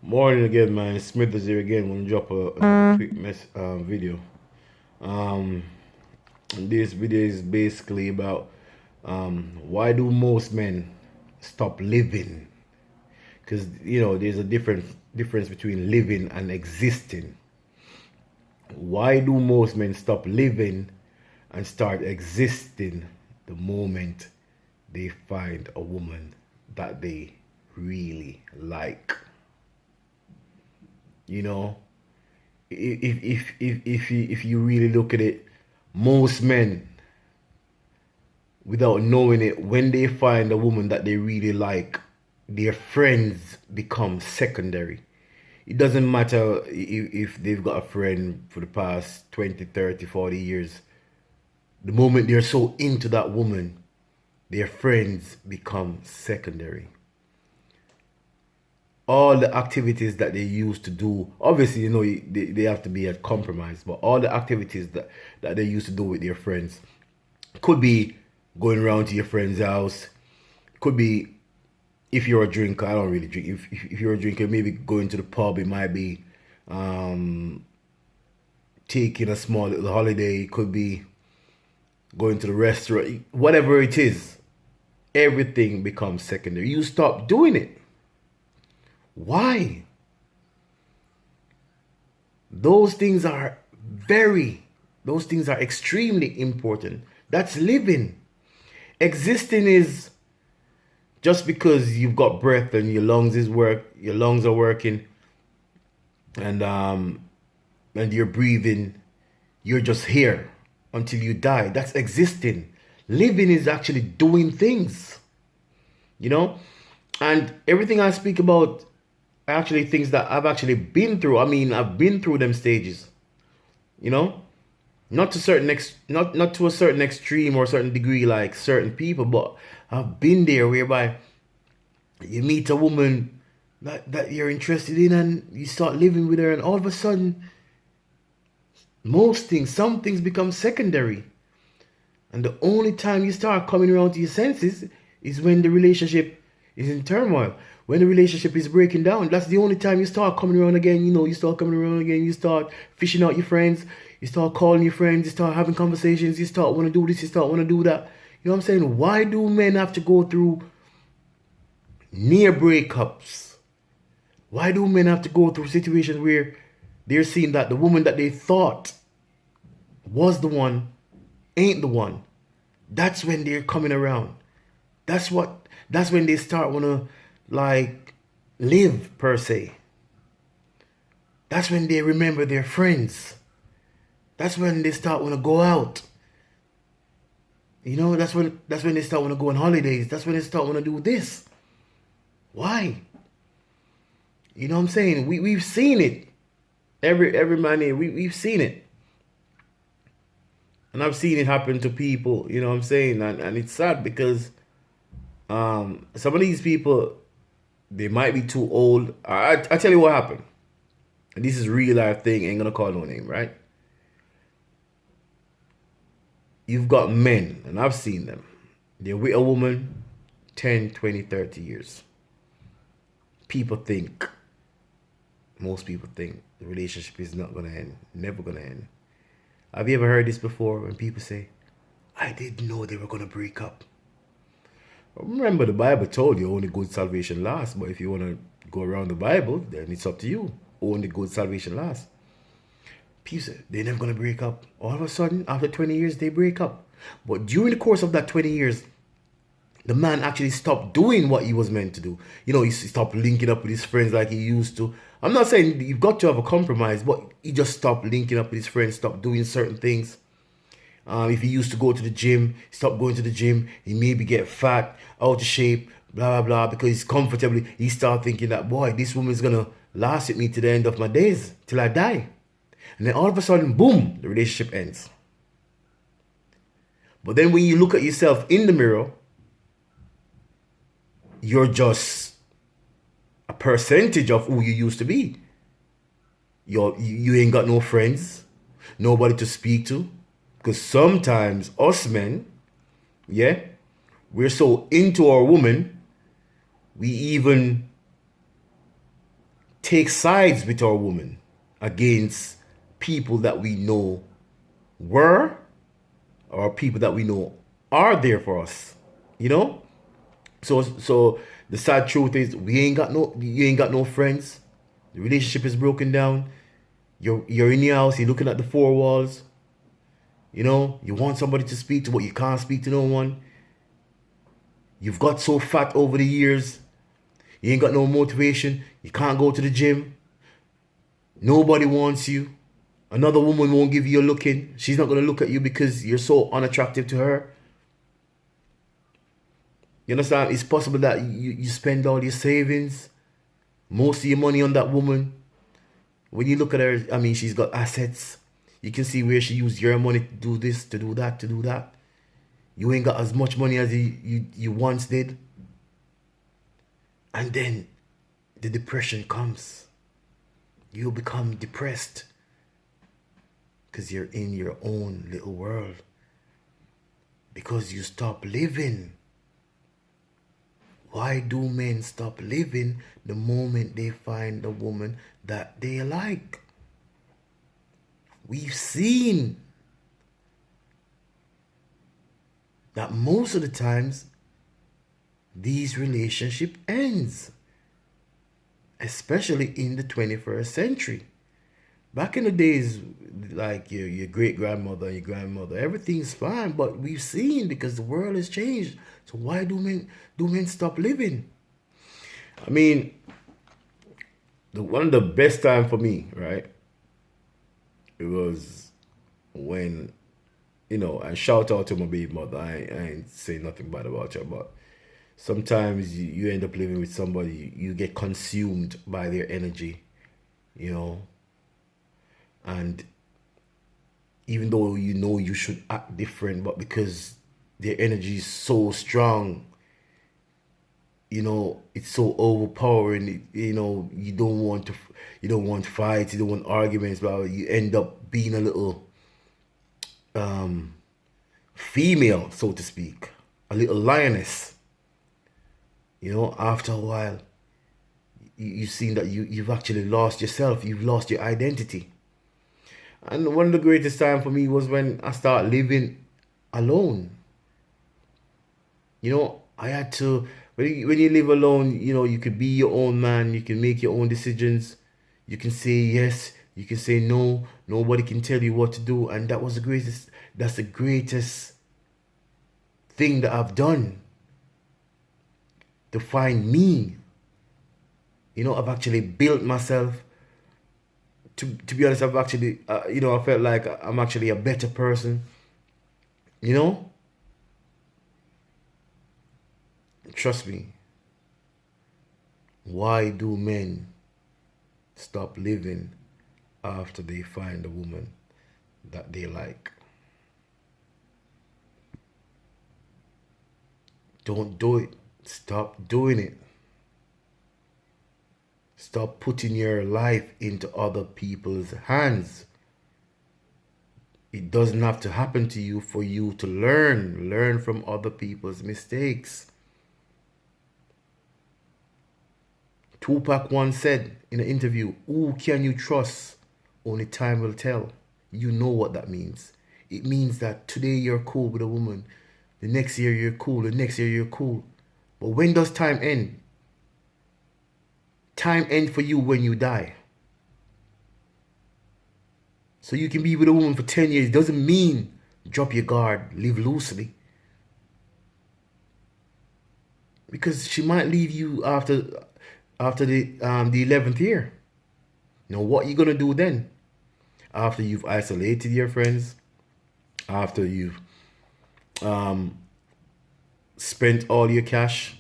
Morning again, man. Smith is here again. Want to drop a quick video. Um, this video is basically about why do most men stop living? Because there's a difference between living and existing. Why do most men stop living and start existing the moment they find a woman that they really like? You know, if you really look at it, most men, without knowing it, when they find a woman that they really like, their friends become secondary. It doesn't matter if they've got a friend for the past 20, 30, 40 years. The moment they're so into that woman, their friends become secondary. All the activities that they used to do, obviously, they have to be at compromise, but all the activities that they used to do with their friends could be going around to your friend's house, could be, if you're a drinker, I don't really drink, if you're a drinker, maybe going to the pub. It might be taking a small little holiday, it could be going to the restaurant, whatever it is. Everything becomes secondary. You stop doing it. Why? Those things are extremely important. That's living. Existing is just because you've got breath and your lungs are working, and you're breathing, you're just here until you die. That's existing. Living is actually doing things. And everything I speak about, actually things that I've actually been through. I mean, I've been through them stages. Not to not to a certain extreme or a certain degree like certain people, but I've been there whereby you meet a woman that you're interested in and you start living with her, and all of a sudden some things become secondary. And the only time you start coming around to your senses is when the relationship is in turmoil. When the relationship is breaking down, that's the only time you start coming around again. You start coming around again. You start fishing out your friends. You start calling your friends. You start having conversations. You start want to do this. You start want to do that. You know what I'm saying? Why do men have to go through near breakups? Why do men have to go through situations where they're seeing that the woman that they thought was the one ain't the one? That's when they're coming around. That's when they start want to live, per se. That's when they remember their friends. That's when they start want to go out. That's when they start want to go on holidays. That's when they start want to do this. Why? You know what I'm saying? We've seen it. Every man here, we've seen it. And I've seen it happen to people, you know what I'm saying? And it's sad because some of these people, they might be too old. I tell you what happened. And this is real life thing. Ain't gonna call no name, right? You've got men, and I've seen them. They're with a woman 10, 20, 30 years. Most people think the relationship is not gonna end. Never gonna end. Have you ever heard this before when people say, I didn't know they were gonna break up? Remember, the Bible told you only good salvation lasts. But if you want to go around the Bible, then it's up to you. Only good salvation lasts. People say they're never going to break up. All of a sudden, after 20 years, they break up. But during the course of that 20 years, the man actually stopped doing what he was meant to do. He stopped linking up with his friends like he used to. I'm not saying you've got to have a compromise, but he just stopped linking up with his friends, stopped doing certain things. If he used to go to the gym, stop going to the gym. He maybe get fat, out of shape, blah, blah, blah, because he's comfortably. He start thinking that, boy, this woman's going to last with me to the end of my days, till I die. And then all of a sudden, boom, the relationship ends. But then when you look at yourself in the mirror, you're just a percentage of who you used to be. You ain't got no friends, nobody to speak to. Because sometimes us men, we're so into our woman, we even take sides with our woman against people that we know were, or people that we know are there for us. You know? So the sad truth is you ain't got no friends. The relationship is broken down. You're in your house, you're looking at the four walls. You know, you want somebody to speak to, but you can't speak to no one. You've got so fat over the years. You ain't got no motivation. You can't go to the gym. Nobody wants you. Another woman won't give you a look in. She's not going to look at you because you're so unattractive to her. You understand? It's possible that you spend all your savings, most of your money on that woman. When you look at her, I mean, she's got assets. You can see where she used your money to do this, to do that, to do that. You ain't got as much money as you once did. And then the depression comes. You become depressed because you're in your own little world. Because you stop living. Why do men stop living the moment they find a woman that they like? We've seen that most of the times these relationship ends, especially in the 21st century. Back in the days, like your great grandmother and your grandmother, everything's fine, but we've seen, because the world has changed. So why do men stop living? I mean, one of the best time for me, right? It was when, and shout out to my baby mother. I ain't saying nothing bad about her, but sometimes you end up living with somebody, you get consumed by their energy, and even though you should act different, but because their energy is so strong, it's so overpowering. You don't want fights, you don't want arguments, but you end up being a little female, so to speak, a little lioness. After a while, you've seen that you've actually lost yourself, you've lost your identity. And one of the greatest time for me was when I started living alone. I had to, when you live alone, you could be your own man, you can make your own decisions, you can say yes, you can say no, nobody can tell you what to do. And that's the greatest thing that I've done to find me. I've actually built myself. To be honest, I've actually, I felt like I'm actually a better person. Trust me. Why do men stop living after they find a woman that they like? Don't do it. Stop doing it. Stop putting your life into other people's hands. It doesn't have to happen to you for you to learn. Learn from other people's mistakes. Tupac once said in an interview, "Who can you trust? Only time will tell." You know what that means. It means that today you're cool with a woman. The next year you're cool. The next year you're cool. But when does time end? Time ends for you when you die. So you can be with a woman for 10 years. Doesn't mean drop your guard, live loosely. Because she might leave you after the 11th year. What are you gonna do then? After you've isolated your friends, after you've spent all your cash,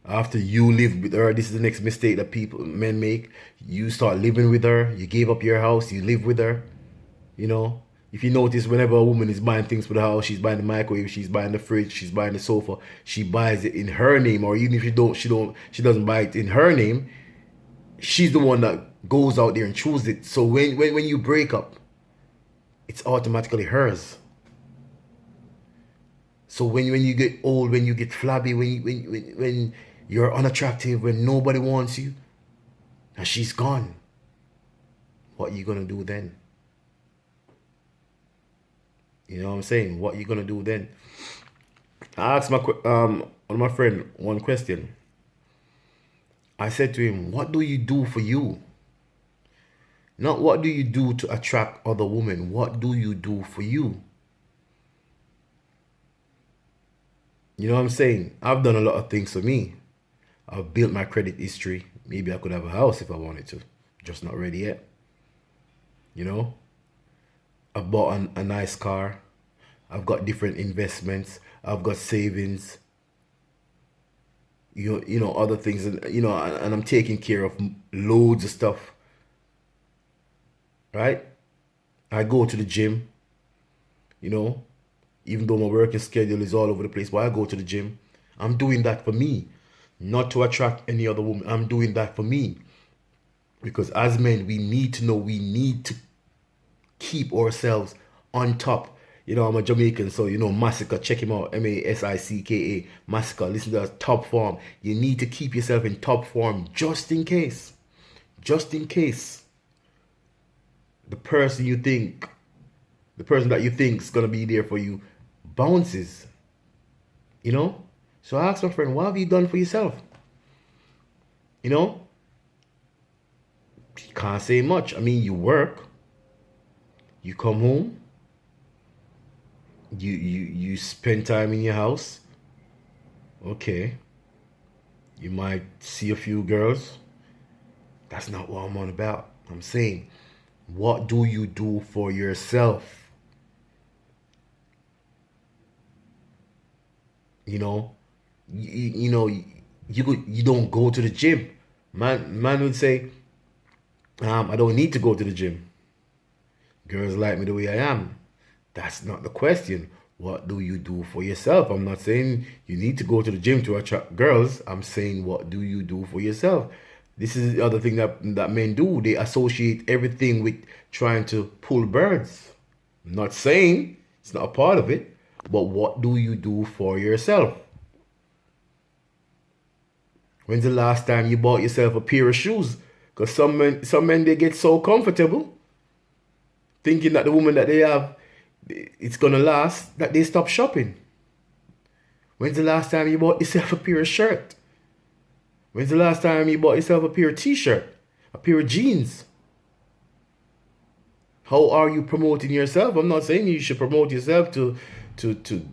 after you live with her, this is the next mistake that men make. You start living with her, you gave up your house, you live with her. If you notice, whenever a woman is buying things for the house, she's buying the microwave, she's buying the fridge, she's buying the sofa, she buys it in her name. Or even if she doesn't buy it in her name, she's the one that goes out there and chooses it. So when you break up, it's automatically hers. So when you get old, when you get flabby, when you're unattractive, when nobody wants you, and she's gone. What are you gonna do then? You know what I'm saying? What are you gonna do then? I asked one of my friend one question. I said to him, "What do you do for you? Not what do you do to attract other women. What do you do for you?" You know what I'm saying? I've done a lot of things for me. I've built my credit history. Maybe I could have a house if I wanted to. Just not ready yet. You know? I've bought a nice car. I've got different investments. I've got savings. You know, other things. And I'm taking care of loads of stuff. Right? I go to the gym. You know? Even though my working schedule is all over the place, but I go to the gym. I'm doing that for me. Not to attract any other woman. I'm doing that for me. Because as men, we need to know, we need to keep ourselves on top. You know, I'm a Jamaican, so you know, Massacre, check him out. Massicka, Massacre, listen to that, top form. You need to keep yourself in top form just in case. Just in case the person that you think is gonna be there for you bounces. You know? So I asked my friend, what have you done for yourself? You know? You can't say much. I mean, you work, you come home, you spend time in your house. Okay. You might see a few girls. That's not what I'm on about. I'm saying, what do you do for yourself? You know? You know, you don't go to the gym. Man would say, I don't need to go to the gym. Girls like me the way I am. That's not the question. What do you do for yourself? I'm not saying you need to go to the gym to attract girls. I'm saying, what do you do for yourself? This is the other thing that men do. They associate everything with trying to pull birds. I'm not saying it's not a part of it, but what do you do for yourself? When's the last time you bought yourself a pair of shoes? Because some men, they get so comfortable thinking that the woman that they have, it's going to last, that they stop shopping. When's the last time you bought yourself a pair of shirt? When's the last time you bought yourself a pair of t-shirt? A pair of jeans? How are you promoting yourself? I'm not saying you should promote yourself to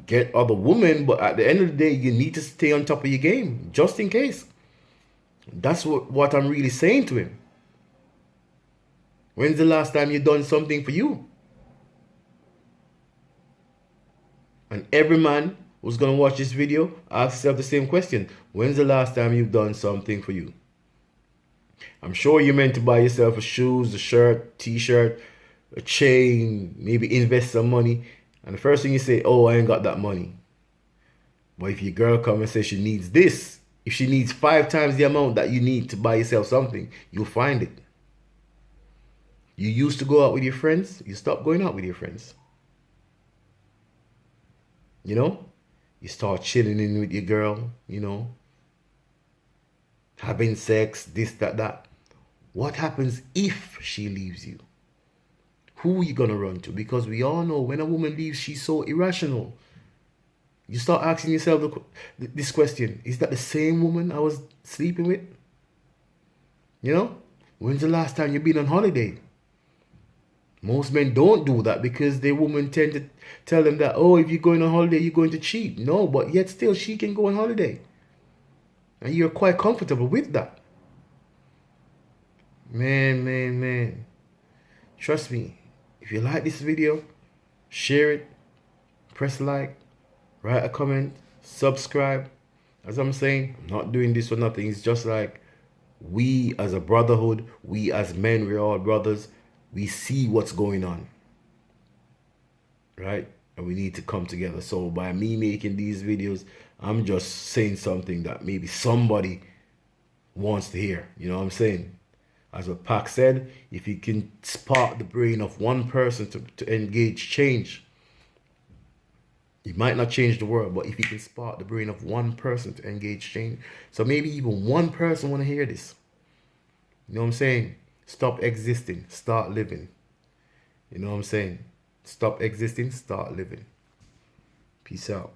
get other women, but at the end of the day, you need to stay on top of your game, just in case. That's what I'm really saying to him. When's the last time you done something for you? And every man who's going to watch this video, ask yourself the same question. When's the last time you've done something for you? I'm sure you meant to buy yourself a shoes, a shirt, t-shirt, a chain, maybe invest some money. And the first thing you say, oh, I ain't got that money. But if your girl comes and says she needs this, if she needs 5 times the amount that you need to buy yourself something, you'll find it. You used to go out with your friends, you stop going out with your friends. You know? You start chilling in with your girl, you know? Having sex, this, that. What happens if she leaves you? Who are you going to run to? Because we all know when a woman leaves, she's so irrational. You start asking yourself this question. Is that the same woman I was sleeping with? You know? When's the last time you've been on holiday? Most men don't do that because their women tend to tell them that, oh, if you're going on holiday, you're going to cheat. No, but yet still she can go on holiday. And you're quite comfortable with that. Man. Trust me. If you like this video, share it, press like, write a comment, subscribe. As I'm saying, I'm not doing this for nothing. It's just like we as a brotherhood, we as men, we're all brothers. We see what's going on. Right? And we need to come together. So by me making these videos, I'm just saying something that maybe somebody wants to hear. You know what I'm saying? As what Pac said, if you can spark the brain of one person to engage change, you might not change the world, but if you can spark the brain of one person to engage change, so maybe even one person want to hear this. You know what I'm saying? Stop existing, start living. You know what I'm saying? Stop existing, start living. Peace out.